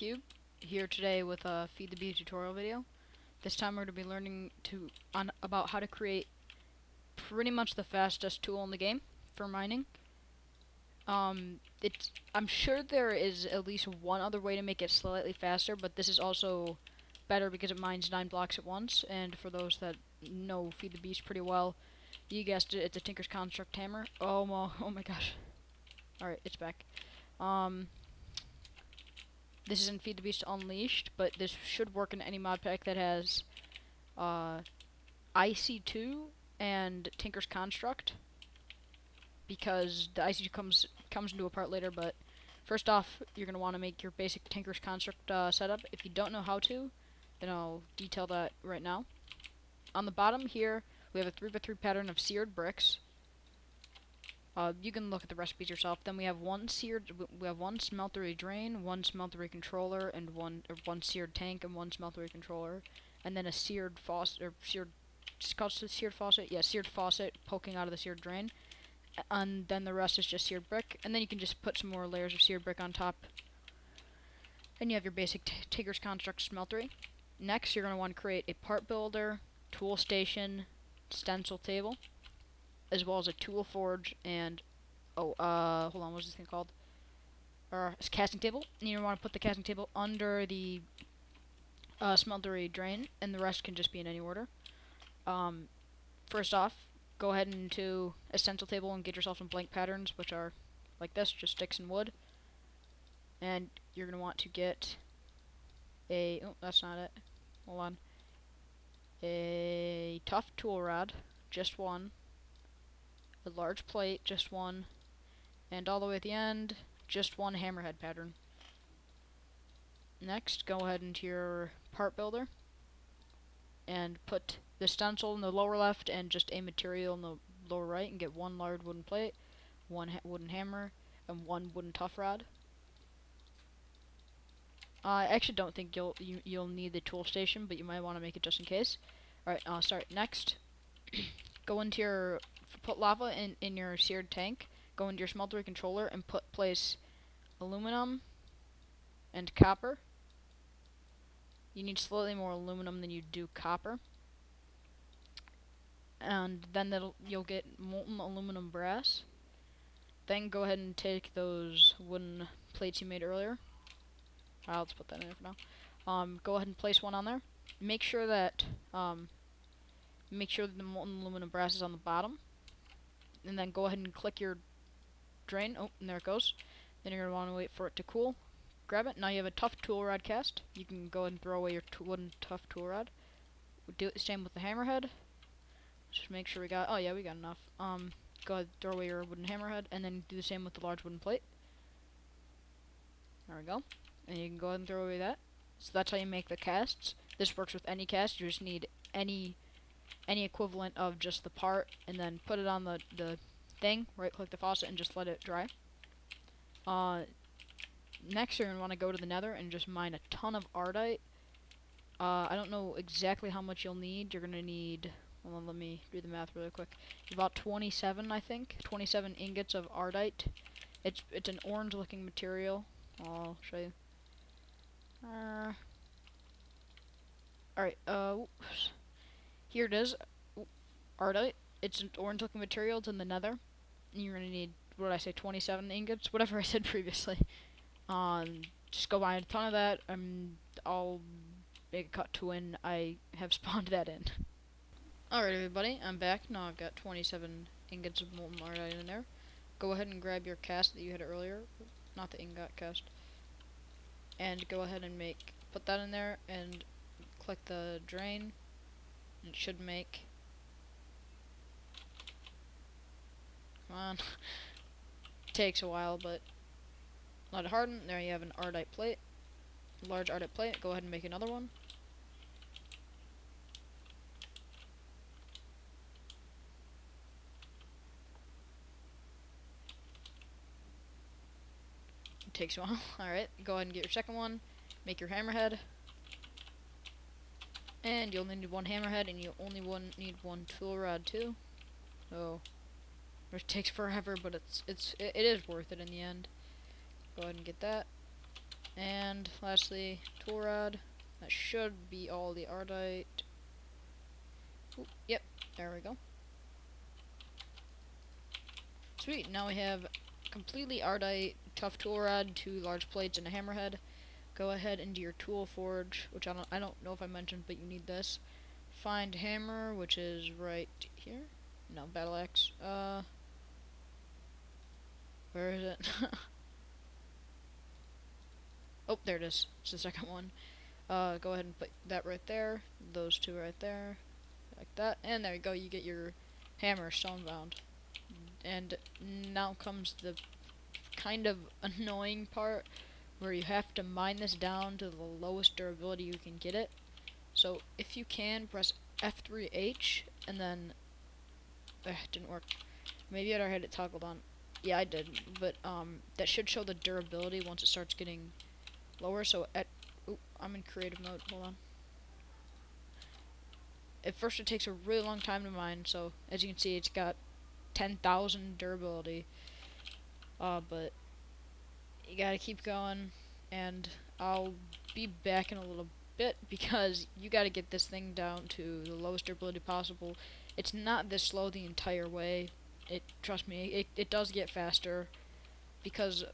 MacLeod here today with a Feed the Bee tutorial video. This time we're going to be learning about how to create pretty much the fastest tool in the game for mining. I'm sure there is at least one other way to make it slightly faster, but this is also better because it mines 9 blocks at once. And for those that know Feed the Beast pretty well, you guessed it, it's a Tinker's Construct hammer. Oh my gosh! All right, it's back. This isn't Feed the Beast Unleashed, but this should work in any mod pack that has IC2 and Tinker's Construct, because the IC2 comes into a part later. But first off, you're going to want to make your basic Tinker's Construct setup. If you don't know how to, then I'll detail that right now. On the bottom here, we have a 3x3 pattern of seared bricks. You can look at the recipes yourself. Then we have one smeltery drain, one smeltery controller, and one seared tank, and one smeltery controller, and then a seared faucet, or seared faucet, yeah, seared faucet poking out of the seared drain, and then the rest is just seared brick. And then you can just put some more layers of seared brick on top, and you have your basic Tinker's Construct smeltery. Next, you're going to want to create a part builder, tool station, stencil table, as well as a tool forge and hold on, what's this thing called? It's a casting table. And you want to put the casting table under the smeltery drain, and the rest can just be in any order. First off, go ahead into a stencil table and get yourself some blank patterns, which are like this, just sticks and wood. And you're gonna want to get a that's not it. Hold on. A tough tool rod, just one. A large plate, just one, and all the way at the end, just one hammerhead pattern. Next, go ahead into your part builder and put the stencil in the lower left and just a material in the lower right, and get one large wooden plate, one wooden hammer, and one wooden tough rod. I actually don't think you'll need the tool station, but you might want to make it just in case. Alright, I'll start. Next, go into your put lava in your seared tank, go into your smeltery controller, and place aluminum and copper. You need slightly more aluminum than you do copper. And then you'll get molten aluminum brass. Then go ahead and take those wooden plates you made earlier. Let's put that in there for now. Go ahead and place one on there. Make sure that the molten aluminum brass is on the bottom. And then go ahead and click your drain. Oh, and there it goes. Then you're going to want to wait for it to cool. Grab it. Now you have a tough tool rod cast. You can go ahead and throw away your wooden tough tool rod. We'll do the same with the hammerhead. Just make sure we got... Oh, yeah, we got enough. Go ahead and throw away your wooden hammerhead. And then do the same with the large wooden plate. There we go. And you can go ahead and throw away that. So that's how you make the casts. This works with any cast. You just need any equivalent of just the part, and then put it on the thing, right click the faucet, and just let it dry. Next, you're going to want to go to the nether and just mine a ton of Ardite. I don't know exactly how much you'll need. You're going to need, hold on, let me do the math really quick. About 27, I think. 27 ingots of Ardite. It's an orange looking material. I'll show you. Alright, oops. Here it is, Ardite. It's an orange looking material, it's in the nether. And you're gonna need, what did I say, 27 ingots? Whatever I said previously. Just go buy a ton of that, and I'll make a cut to when I have spawned that in. Alright everybody, I'm back. Now I've got 27 ingots of molten Ardite in there. Go ahead and grab your cast that you had earlier. Not the ingot cast. And go ahead and put that in there, and click the drain. It should make... Come on. Takes a while, but let it harden. There you have an Ardite plate. Large Ardite plate. Go ahead and make another one. It takes a while. Alright, go ahead and get your second one. Make your hammerhead. And you'll need one hammerhead, and you only need one tool rod too. So it takes forever, but it is worth it in the end. Go ahead and get that. And lastly, tool rod. That should be all the Ardite. Ooh, yep, there we go. Sweet, now we have completely Ardite, tough tool rod, 2 large plates, and a hammerhead. Go ahead into your tool forge, which I don't know if I mentioned, but you need this. Find hammer, which is right here. No, battle axe. Where is it? Oh, there it is. It's the second one. Go ahead and put that right there. Those 2 right there. Like that. And there you go. You get your hammer stonebound. And now comes the kind of annoying part where you have to mine this down to the lowest durability you can get it. So if you can, press F3H and then it didn't work. Maybe I had it toggled on. Yeah, I did, but that should show the durability once it starts getting lower. So I'm in creative mode. Hold on. At first, it takes a really long time to mine. So as you can see, it's got 10,000 durability. But you gotta keep going, and I'll be back in a little bit because you gotta get this thing down to the lowest durability possible. It's not this slow the entire way. Trust me, it does get faster, because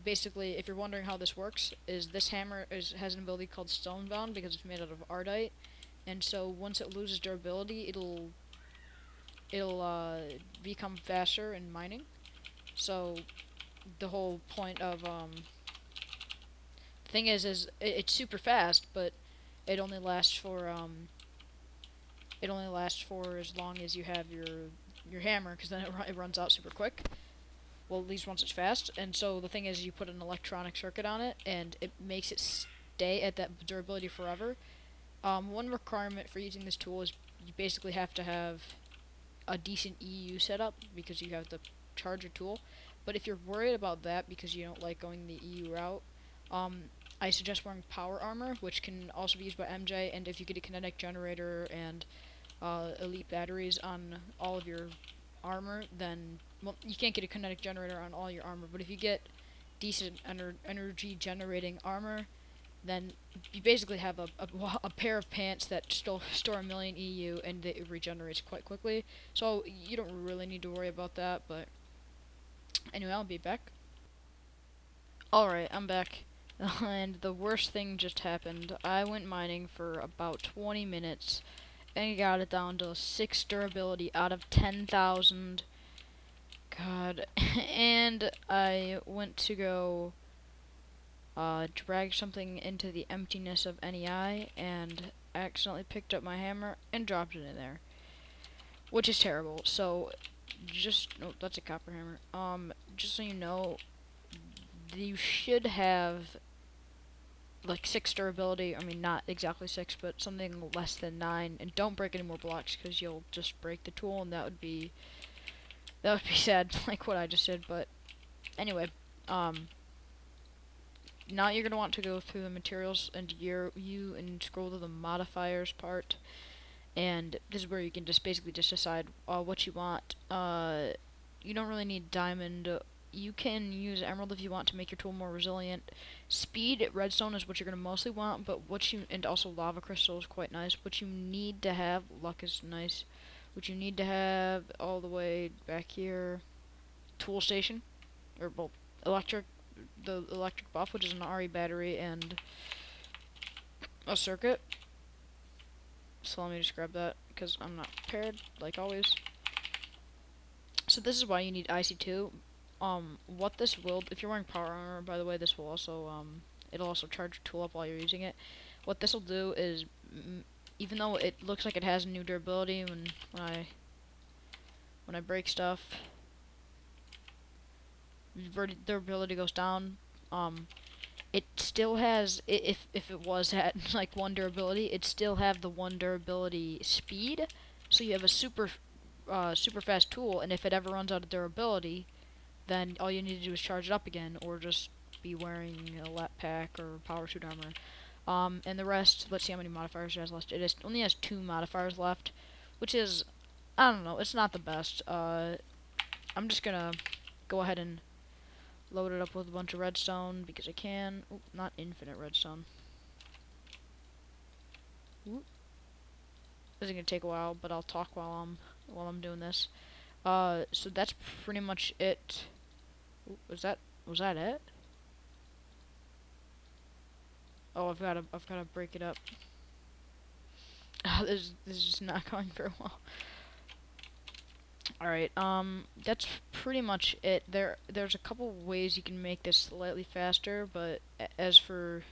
basically, if you're wondering how this works, is this hammer has an ability called Stonebound because it's made out of Ardite, and so once it loses durability, it'll become faster in mining. So the whole point of thing is it's super fast, but it only lasts for as long as you have your hammer, because then it runs out super quick. Well, at least once it's fast. And so the thing is, you put an electronic circuit on it, and it makes it stay at that durability forever. One requirement for using this tool is you basically have to have a decent EU setup, because you have to charge your tool. But if you're worried about that because you don't like going the EU route, I suggest wearing power armor, which can also be used by MJ, and if you get a kinetic generator and elite batteries on all of your armor, then, well, you can't get a kinetic generator on all your armor, but if you get decent energy generating armor, then you basically have a pair of pants that store 1,000,000 EU, and it regenerates quite quickly, so you don't really need to worry about that. But anyway, I'll be back. Alright, I'm back. And the worst thing just happened. I went mining for about 20 minutes and got it down to 6 durability out of 10,000. God. And I went to go drag something into the emptiness of NEI and accidentally picked up my hammer and dropped it in there, which is terrible. So oh, that's a copper hammer. Just so you know, you should have like 6 durability. I mean, not exactly 6, but something less than 9. And don't break any more blocks, because you'll just break the tool, and that would be sad, like what I just did. But anyway, now you're gonna want to go through the materials and and scroll to the modifiers part, and this is where you can just basically decide what you want. You don't really need diamond. You can use emerald if you want to make your tool more resilient. Speed, redstone is what you're gonna mostly want, but and also lava crystal is quite nice. What you need to have, luck is nice. What you need to have all the way back here, tool station, or well, the electric buff, which is an RE battery and a circuit. So let me just grab that, because I'm not prepared, like always. So this is why you need IC2. What this will, if you're wearing power armor, by the way, this will also, it'll also charge your tool up while you're using it. What this will do is, even though it looks like it has new durability when I break stuff, durability goes down. It still has, if it was at like 1 durability, it still have the 1 durability speed. So you have a super fast tool, and if it ever runs out of durability, then all you need to do is charge it up again, or just be wearing a lat pack or power suit armor. And the rest, let's see how many modifiers it has left. Only has 2 modifiers left, which is, I don't know, it's not the best. I'm just gonna go ahead and Load it up with a bunch of redstone because I can. Ooh, not infinite redstone. Ooh. This is gonna take a while, but I'll talk while I'm doing this. So that's pretty much it. Ooh, was that it? Oh, I've gotta break it up. This is just not going very well. Alright, that's pretty much it. There's a couple ways you can make this slightly faster, but as for,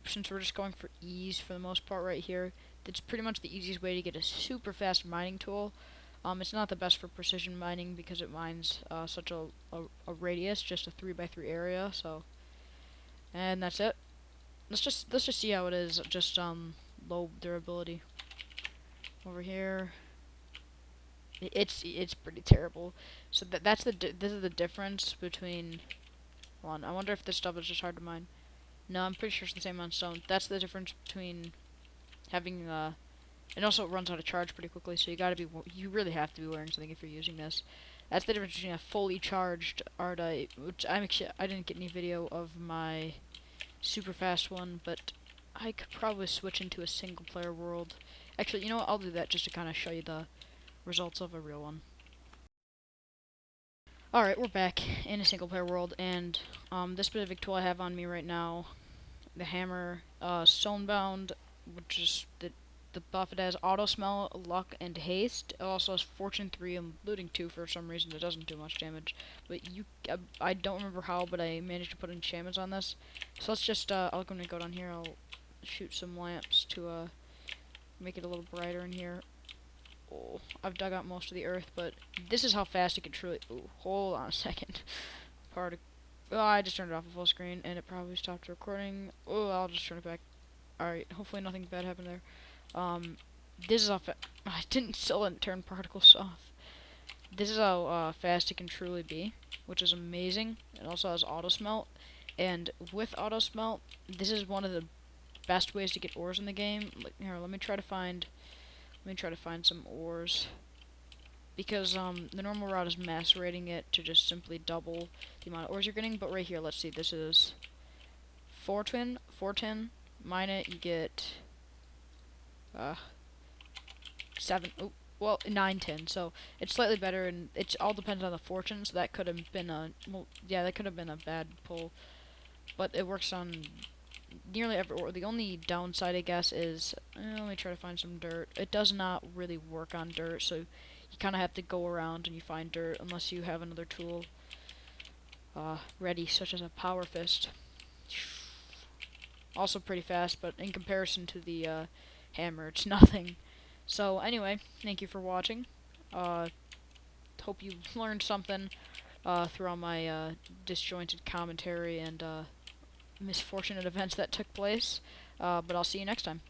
since we're just going for ease for the most part right here, that's pretty much the easiest way to get a super fast mining tool. It's not the best for precision mining because it mines such a radius, just a 3x3 area, so, and that's it. Let's just see how it is, just low durability. Over here. It's pretty terrible. So this is the difference between. Hold on, I wonder if this stuff is just hard to mine. No, I'm pretty sure it's the same on stone. That's the difference between having and also it runs out of charge pretty quickly. So you really have to be wearing something if you're using this. That's the difference between a fully charged Ardite, which I didn't get any video of my super fast one, but I could probably switch into a single player world. Actually, you know what? I'll do that just to kind of show you the results of a real one. Alright, we're back in a single player world, and this specific tool I have on me right now, the hammer, stonebound, which is the buff it has auto smell, luck, and haste. It also has fortune 3 and looting 2 for some reason. It doesn't do much damage, but I don't remember how, but I managed to put enchantments on this. So let's just I'm gonna go down here. I'll shoot some lamps to make it a little brighter in here. Oh, I've dug out most of the earth, but this is how fast it can truly. Ooh, hold on a second. Oh, I just turned it off of full screen, and it probably stopped recording. Oh, I'll just turn it back. Alright, hopefully nothing bad happened there. This is how I still didn't turn particles off. This is how fast it can truly be, which is amazing. It also has auto smelt, and with auto smelt, this is one of the best ways to get ores in the game. Here, let me try to find some ores, because the normal route is macerating it to just simply double the amount of ores you're getting. But right here, let's see, this is 410, mine it, you get 9 tin. So it's slightly better, and it all depends on the fortune. So that could have been that could have been a bad pull, but it works on nearly every ore. The only downside, I guess, is let me try to find some dirt. It does not really work on dirt, so you kind of have to go around and you find dirt unless you have another tool ready, such as a power fist. Also pretty fast, but in comparison to the hammer, it's nothing. So anyway, thank you for watching. Hope you learned something through all my disjointed commentary and misfortunate events that took place. But I'll see you next time.